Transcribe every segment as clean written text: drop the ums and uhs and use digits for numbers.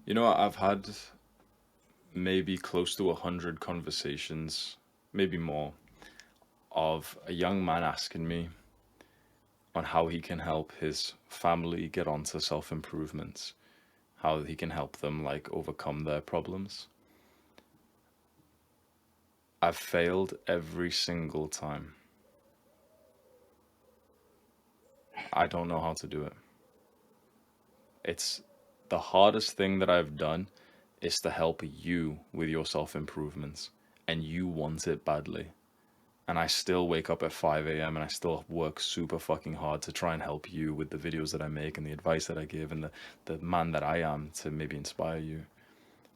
You know, I've had maybe close to 100 conversations, maybe more, of a young man asking me on how he can help his family get onto self improvements, how he can help them like overcome their problems. I've failed every single time. I don't know how to do it. It's the hardest thing that I've done is to help you with your self improvements, and you want it badly. And I still wake up at 5 a.m. and I still work super fucking hard to try and help you with the videos that I make and the advice that I give and the man that I am to maybe inspire you.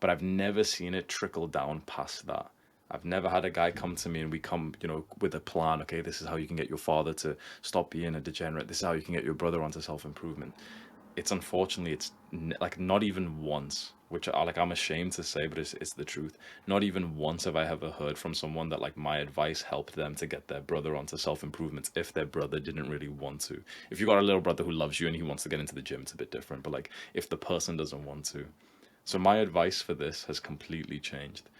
But I've never seen it trickle down past that. I've never had a guy come to me and we come, with a plan. Okay, this is how you can get your father to stop being a degenerate. This is how you can get your brother onto self improvement. It's unfortunately, it's like not even once, which I'm ashamed to say, but it's the truth. Not even once have I ever heard from someone that like my advice helped them to get their brother onto self improvements if their brother didn't really want to. If you got a little brother who loves you and he wants to get into the gym, it's a bit different. But like if the person doesn't want to, so my advice for this has completely changed.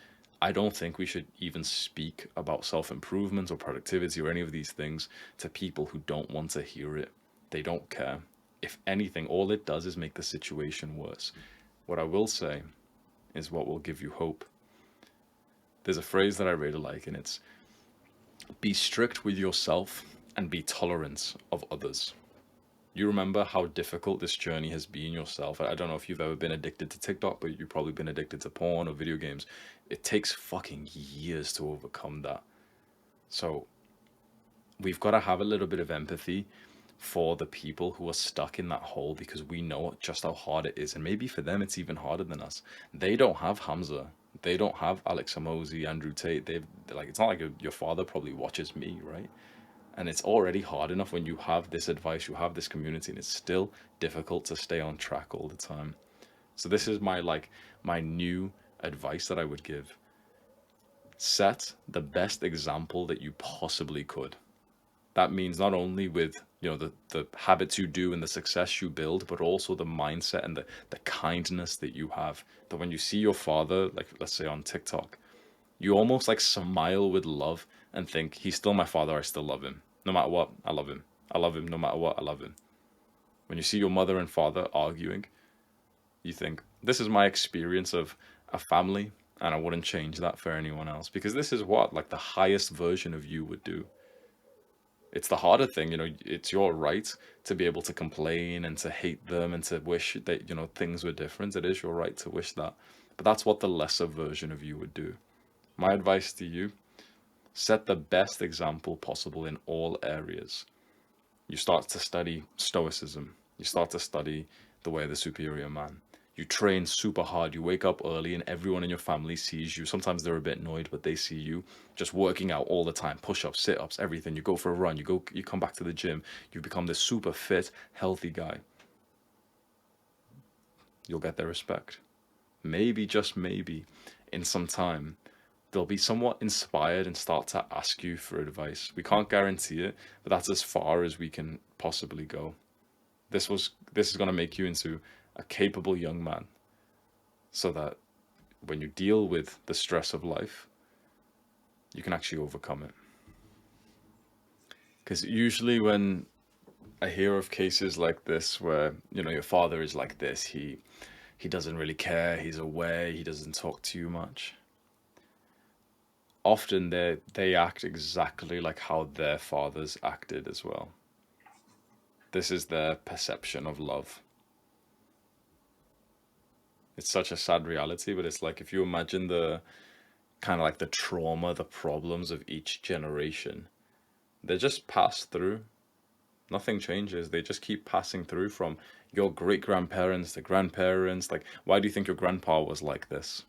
I don't think we should even speak about self improvement or productivity or any of these things to people who don't want to hear it. They don't care. If anything, all it does is make the situation worse. What I will say is what will give you hope. There's a phrase that I really like, and it's be strict with yourself and be tolerant of others. You remember how difficult this journey has been yourself. I don't know if you've ever been addicted to TikTok, but you've probably been addicted to porn or video games. It takes fucking years to overcome that. So we've got to have a little bit of empathy for the people who are stuck in that hole because we know just how hard it is. And maybe for them, it's even harder than us. They don't have Hamza. They don't have Alex Hamosi, Andrew Tate. They're like, it's not like your father probably watches me, right? And it's already hard enough when you have this advice, you have this community, and it's still difficult to stay on track all the time. So this is my new advice that I would give. Set the best example that you possibly could. That means not only with the habits you do and the success you build, but also the mindset and the kindness that you have. That when you see your father, like let's say on TikTok, you almost like smile with love and think, he's still my father, I still love him. No matter what, I love him. I love him no matter what, I love him. When you see your mother and father arguing, you think, this is my experience of a family, and I wouldn't change that for anyone else. Because this is what, like, the highest version of you would do. It's the harder thing, it's your right to be able to complain and to hate them and to wish that, things were different. It is your right to wish that. But that's what the lesser version of you would do. My advice to you: set the best example possible in all areas. You start to study Stoicism. You start to study the way of the superior man. You train super hard. You wake up early, and everyone in your family sees you. Sometimes they're a bit annoyed, but they see you just working out all the time, push ups, sit ups, everything. You go for a run, you come back to the gym, you become this super fit, healthy guy. You'll get their respect. Maybe, just maybe, in some time, they'll be somewhat inspired and start to ask you for advice. We can't guarantee it, but that's as far as we can possibly go. This is going to make you into a capable young man so that when you deal with the stress of life, you can actually overcome it. Because usually when I hear of cases like this where, your father is like this, he doesn't really care, he's away, he doesn't talk too much. Often they act exactly like how their fathers acted as well. This is their perception of love. It's such a sad reality, but it's like if you imagine the kind of like the trauma, the problems of each generation, they just pass through. Nothing changes. They just keep passing through from your great grandparents to grandparents. Like, why do you think your grandpa was like this?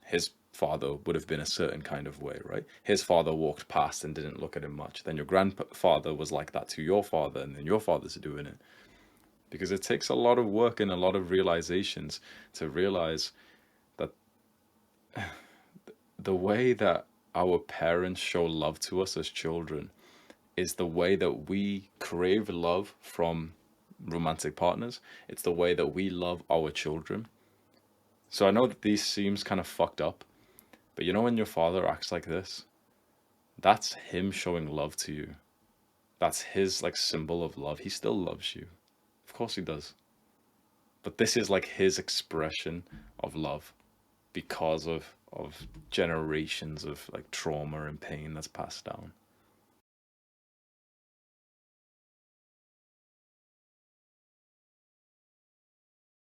His father would have been a certain kind of way, right? His father walked past and didn't look at him much. Then your grandfather was like that to your father, and then your father's doing it. Because it takes a lot of work and a lot of realizations to realize that the way that our parents show love to us as children is the way that we crave love from romantic partners. It's the way that we love our children. So I know that these seems kind of fucked up, but you know when your father acts like this, that's him showing love to you. That's his like symbol of love. He still loves you. Of course he does. But this is like his expression of love because of generations of like trauma and pain that's passed down.